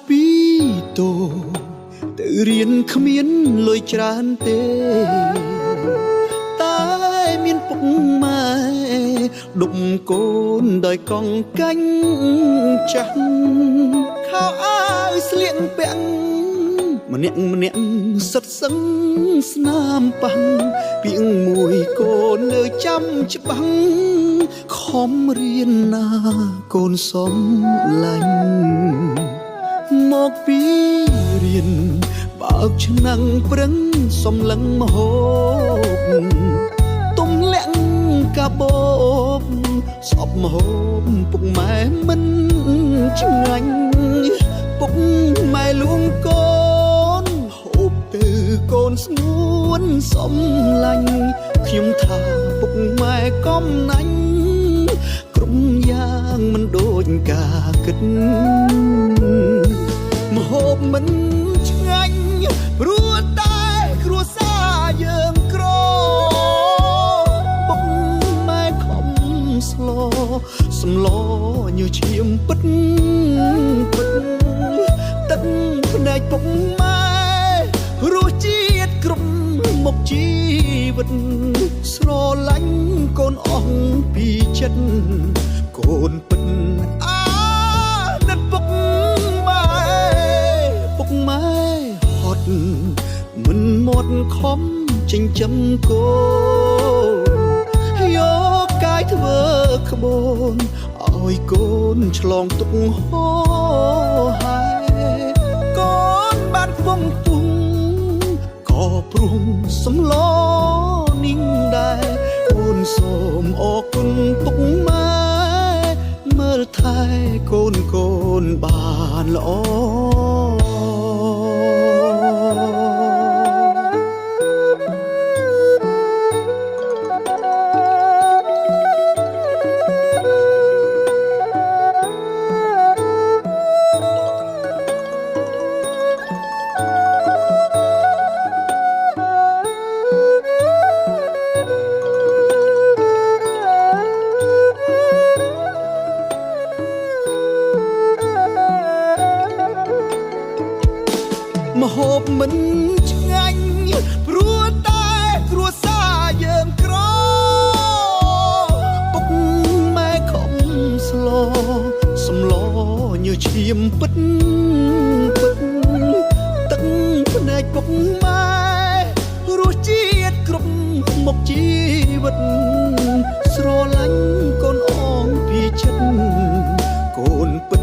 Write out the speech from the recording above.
ពីតូទៅរៀនគ្មានលុយច្រើនទេតែមានពុកម៉ែដុំកូនដោយកង់កាញ់ចាស់ខោអាវស្លៀកពាក់ម្នាក់សិតសឹងស្នាមប៉ះពីងមួយកូននៅចាំច្បាំងខំរៀនណាកូនសំឡាញ់មកពីរៀនបើកឆ្នាំងប្រឹងសំឡឹងមហូបទុំលាក់កាបូបសពមហូបពុកម៉ែមិនឆ្ងាញ់ពុកម៉ែលួងកូនហូបទៅកូនស្ងួនសំឡាញ់ខ្ញុំថាពុកម៉ែកំណាញ់ក្រុមយ៉ាងមិនដូចការគិតមហូបមិនឆ្ងាញ់ព្រោះតែគ្រួសារយើងក្រពុកម៉ែខំស្លសម្លញើឈាមពិតទឹកភ្នែកពុកម៉ែរសជាតិគ្រប់មុខជីវិតស្រឡាញ់កូនអស់ពីចិត្តកូនពិតអាណិតពុកម៉ែហត់មិនមាត់ខំចិញ្ចឹមកូនយកកាយធ្វើក្បូនឲ្យកូនឆ្លងទុកហោហើយកូនបានពងពុងក៏ព្រមសំឡនាងដែរកូនសូមអរគុណពុកម៉ែមើលថែកូនបានល្អមហូបមិនឆ្ងាញ់ព្រោះតែគ្រួសារយើងក្រពុកម៉ែខំស្លសម្លញើឈាមពិតទឹកភ្នែកពុកម៉ែរសជាតិគ្រប់មុខជីវិតស្រឡាញ់កូនអងពីចិត្តកូនពិ